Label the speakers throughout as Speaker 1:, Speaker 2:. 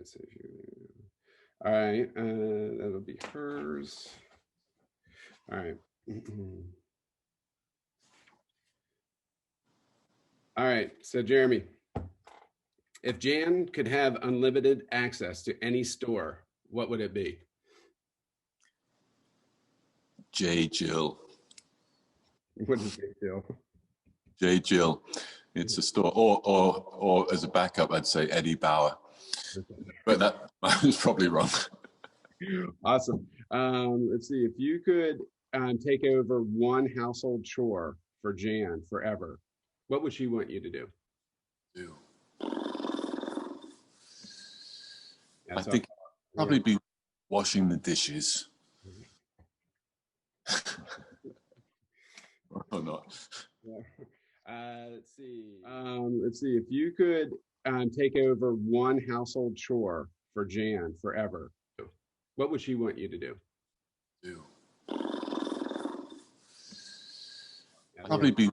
Speaker 1: right. So all right. That'll be hers. All right. All right. So Jeremy, if Jan could have unlimited access to any store, what would it be?
Speaker 2: J. Jill.
Speaker 1: What is it, Jill?
Speaker 2: J. Jill. It's a store, or as a backup, I'd say Eddie Bauer. But that was probably wrong.
Speaker 1: Awesome. Let's see. If you could take over one household chore for Jan forever, what would she want you to do?
Speaker 2: I think probably be washing the dishes. Or not.
Speaker 1: Let's see. If you could take over one household chore for Jan forever, what would she want you to do?
Speaker 2: Probably be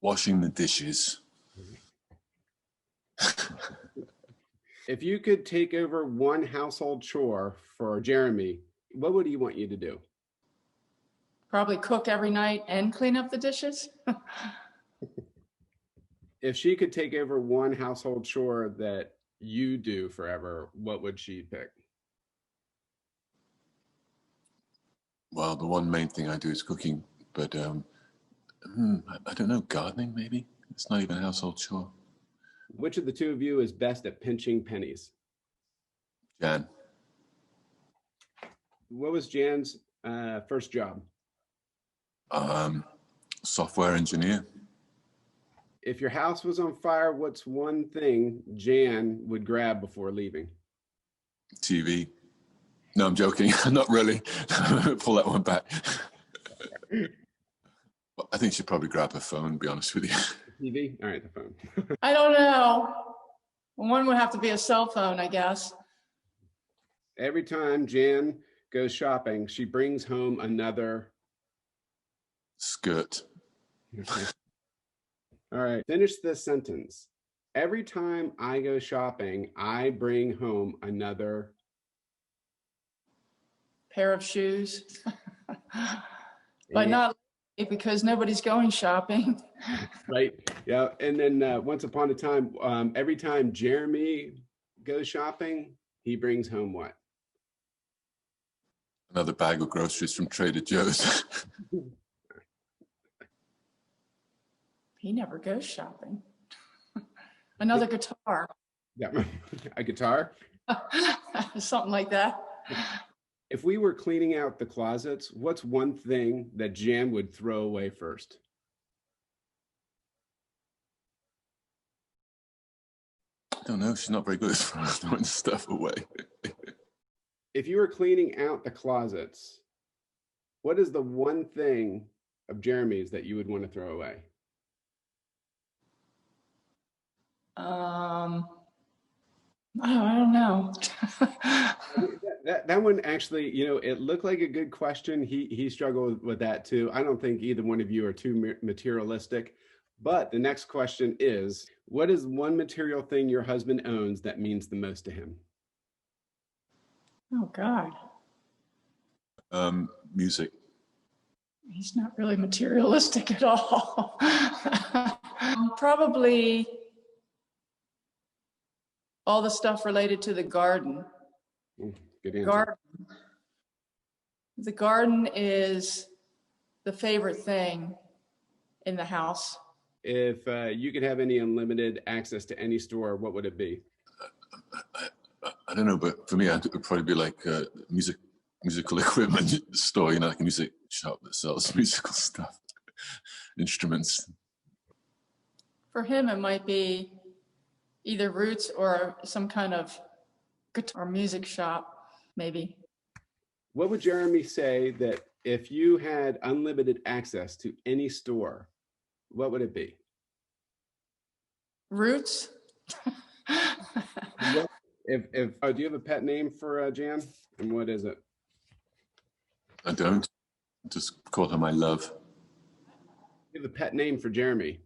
Speaker 2: washing the dishes.
Speaker 1: If you could take over one household chore for Jeremy, what would he want you to do?
Speaker 3: Probably cook every night and clean up the dishes.
Speaker 1: If she could take over one household chore that you do forever, what would she pick?
Speaker 2: Well, the one main thing I do is cooking, but I don't know, gardening maybe? It's not even a household chore.
Speaker 1: Which of the two of you is best at pinching pennies?
Speaker 2: Jan.
Speaker 1: What was Jan's first job?
Speaker 2: Software engineer.
Speaker 1: If your house was on fire, what's one thing Jan would grab before leaving?
Speaker 2: TV. No, I'm joking. Not really. Pull that one back. I think she'd probably grab her phone, to be honest with you.
Speaker 1: TV? All right, the phone.
Speaker 3: I don't know. One would have to be a cell phone, I guess.
Speaker 1: Every time Jan goes shopping, she brings home another
Speaker 2: skirt.
Speaker 1: All right, finish this sentence. Every time I go shopping, I bring home another
Speaker 3: pair of shoes. But not because nobody's going shopping.
Speaker 1: Right. Yeah. And then once upon a time, every time Jeremy goes shopping, he brings home what?
Speaker 2: Another bag of groceries from Trader Joe's.
Speaker 3: He never goes shopping. Another guitar.
Speaker 1: Yeah. A guitar?
Speaker 3: Something like that.
Speaker 1: If we were cleaning out the closets, what's one thing that Jan would throw away first?
Speaker 2: I don't know. She's not very good at throwing stuff away.
Speaker 1: If you were cleaning out the closets, what is the one thing of Jeremy's that you would want to throw away?
Speaker 3: I don't know.
Speaker 1: that one actually, it looked like a good question. He struggled with that too. I don't think either one of you are too materialistic. But the next question is, what is one material thing your husband owns that means the most to him?
Speaker 3: Oh, God.
Speaker 2: Music.
Speaker 3: He's not really materialistic at all. Probably all the stuff related to the garden.
Speaker 1: Good answer.
Speaker 3: The garden is the favorite thing in the house.
Speaker 1: If you could have any unlimited access to any store, what would it be?
Speaker 2: I don't know, but for me, it would probably be like a musical equipment store, like a music shop that sells musical stuff, instruments.
Speaker 3: For him, it might be either Roots or some kind of guitar music shop, maybe.
Speaker 1: What would Jeremy say that if you had unlimited access to any store, what would it be?
Speaker 3: Roots.
Speaker 1: Do you have a pet name for Jan? And what is it?
Speaker 2: I don't. Just call her my love.
Speaker 1: You have a pet name for Jeremy?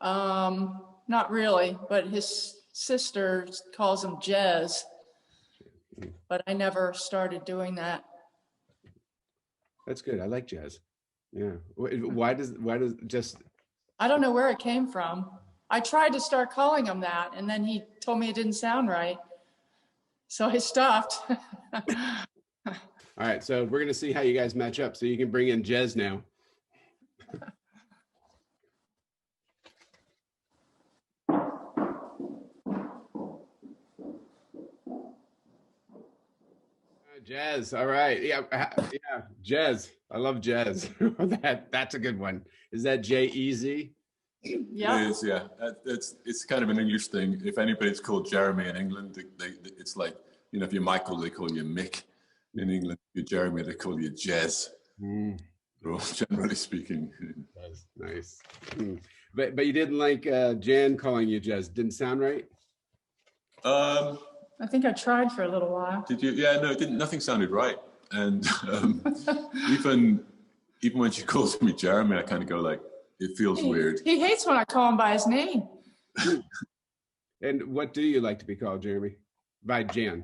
Speaker 3: Not really, but his sister calls him Jez, but I never started doing that.
Speaker 1: That's good. I like jazz. Yeah. Why does just?
Speaker 3: I don't know where it came from. I tried to start calling him that, and then he told me it didn't sound right. So I stopped.
Speaker 1: All right. So we're going to see how you guys match up. So you can bring in Jez now. Jazz. All right. Yeah. Yeah. Jazz. I love jazz. That's a good one. Is that J-E-Z?
Speaker 3: Yeah.
Speaker 2: It is, yeah. It's kind of an English thing. If anybody's called Jeremy in England, it's like, you know, if you're Michael, they call you Mick. In England, if you're Jeremy, they call you Jez. Generally speaking.
Speaker 1: That's nice. But you didn't like Jan calling you Jez. Didn't sound right?
Speaker 3: I think I tried for a little while.
Speaker 2: Did you? Yeah, no, it didn't. Nothing sounded right. And even when she calls me Jeremy, I kind of go like, it feels weird.
Speaker 3: He hates when I call him by his name.
Speaker 1: And what do you like to be called, Jeremy? By Jan?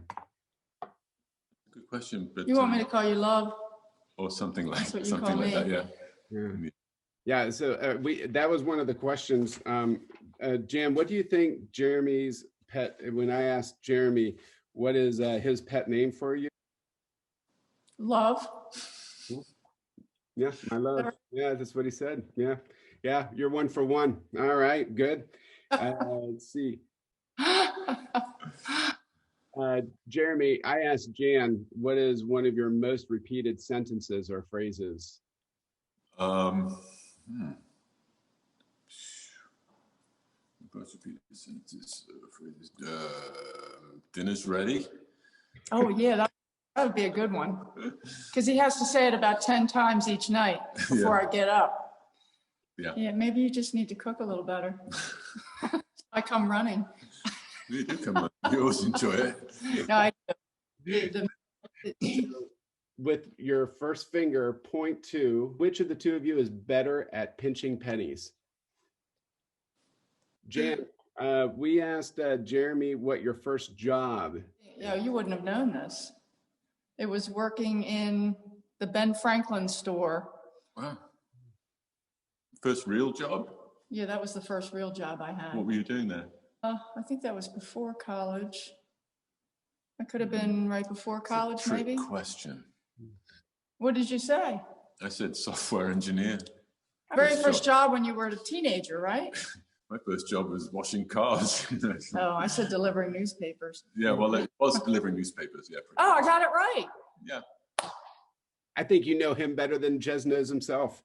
Speaker 2: Good question. But
Speaker 3: you want me to call you Love?
Speaker 2: Or something like
Speaker 3: That's what you
Speaker 2: something
Speaker 3: call
Speaker 2: like
Speaker 3: me.
Speaker 2: that. Yeah.
Speaker 1: Yeah. Yeah. So that was one of the questions. Jan, what do you think Jeremy's pet? When I asked Jeremy, what is his pet name for you?
Speaker 3: Love.
Speaker 1: Yeah, my love. Yeah, that's what he said. Yeah. Yeah, you're 1 for 1. All right, good. Let's see. Jeremy, I asked Jan, what is one of your most repeated sentences or phrases?
Speaker 2: Most repeated sentences or phrases. Dinner's ready.
Speaker 3: Oh, yeah, that would be a good one. Because he has to say it about 10 times each night before I get up.
Speaker 2: Yeah.
Speaker 3: Yeah, maybe you just need to cook a little better. I come running.
Speaker 2: You do come on. You always enjoy it.
Speaker 3: No, I
Speaker 1: With your first finger, point to which of the two of you is better at pinching pennies? Jan, we asked Jeremy what your first job.
Speaker 3: Yeah, you wouldn't have known this. It was working in the Ben Franklin store.
Speaker 2: Wow. First real job?
Speaker 3: Yeah, that was the first real job I had.
Speaker 2: What were you doing there?
Speaker 3: I think that was before college. That could have been right before college, maybe.
Speaker 2: Trick question.
Speaker 3: What did you say?
Speaker 2: I said software engineer.
Speaker 3: Very first job when you were a teenager, right?
Speaker 2: My first job was washing cars.
Speaker 3: Oh, I said delivering newspapers.
Speaker 2: Yeah, well, it was delivering newspapers. Yeah.
Speaker 3: Oh, I got it right.
Speaker 2: Yeah.
Speaker 1: I think you know him better than Jez knows himself.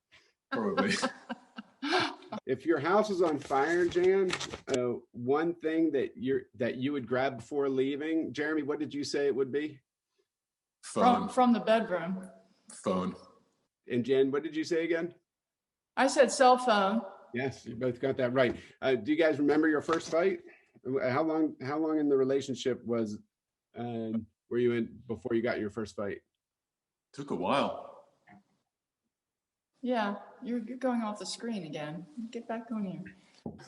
Speaker 2: Probably.
Speaker 1: If your house is on fire, Jan, one thing that you would grab before leaving, Jeremy, what did you say it would be?
Speaker 2: Phone.
Speaker 3: From the bedroom.
Speaker 2: Phone.
Speaker 1: And Jan, what did you say again?
Speaker 3: I said cell phone.
Speaker 1: Yes, you both got that right. Do you guys remember your first fight? How long in the relationship were you in before you got your first fight?
Speaker 2: Took a while.
Speaker 3: Yeah, you're going off the screen again. Get back on here.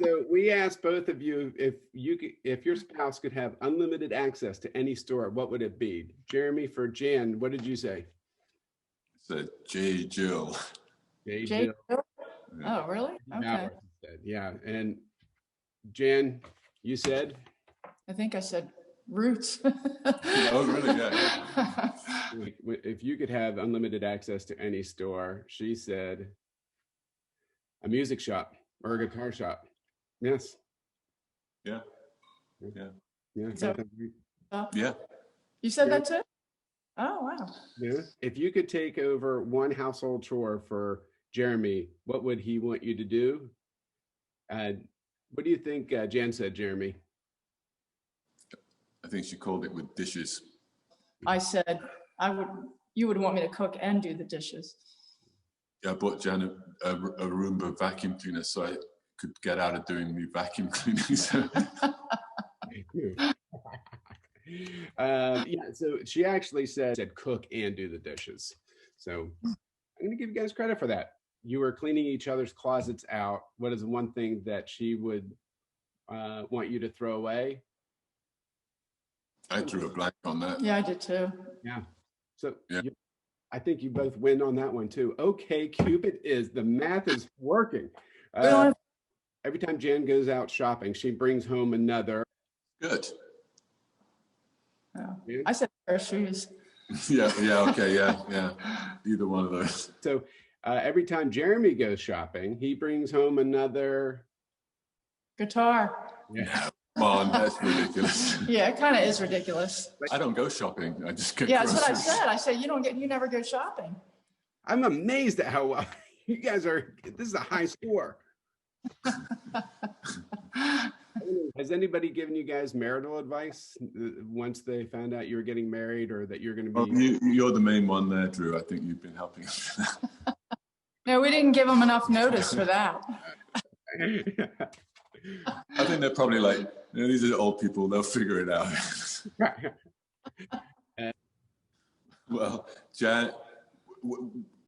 Speaker 1: So we asked both of you if your spouse could have unlimited access to any store, what would it be? Jeremy, for Jan, what did you say?
Speaker 2: I said J. Jill.
Speaker 1: J.
Speaker 3: Jill?
Speaker 1: Jill.
Speaker 3: Oh, really? Okay.
Speaker 1: Yeah, and Jan, you said?
Speaker 3: I think I said Roots.
Speaker 2: Oh, really? Yeah.
Speaker 1: If you could have unlimited access to any store, she said a music shop or a guitar shop. Yes.
Speaker 2: Yeah.
Speaker 1: Yeah.
Speaker 3: So,
Speaker 2: Yeah.
Speaker 3: You said that too? Oh, wow.
Speaker 1: Yeah. If you could take over one household chore for Jeremy, what would he want you to do? What do you think Jan said, Jeremy?
Speaker 2: I think she called it with dishes.
Speaker 3: I said you would want me to cook and do the dishes.
Speaker 2: Yeah, I bought Jan a Roomba vacuum cleaner so I could get out of doing the vacuum cleaning. So.
Speaker 1: Yeah, so she actually said cook and do the dishes. So I'm going to give you guys credit for that. You were cleaning each other's closets out. What is one thing that she would want you to throw away?
Speaker 2: I drew a blank on that.
Speaker 3: Yeah, I did too.
Speaker 1: Yeah. So
Speaker 2: Yeah.
Speaker 1: I think you both win on that one too. Okay, Cupid is the math is working. Every time Jan goes out shopping, she brings home another.
Speaker 2: Good.
Speaker 3: Oh, I said a pair of shoes.
Speaker 2: Yeah, okay, yeah. Either one of those.
Speaker 1: So every time Jeremy goes shopping, he brings home another
Speaker 3: Guitar.
Speaker 1: Yeah.
Speaker 2: Come on, that's ridiculous.
Speaker 3: Yeah, it kind of is ridiculous.
Speaker 2: I don't go shopping. I just get
Speaker 3: Yeah, that's what I
Speaker 2: groceries.
Speaker 3: said. I said you never go shopping.
Speaker 1: I'm amazed at how well you guys are. This is a high score. Has anybody given you guys marital advice once they found out you were getting married or that you're going to be?
Speaker 2: You're the main one there, Drew. I think you've been helping us with that.
Speaker 3: No, we didn't give them enough notice for that.
Speaker 2: I think they're probably like, these are old people. They'll figure it out. Well, Jan,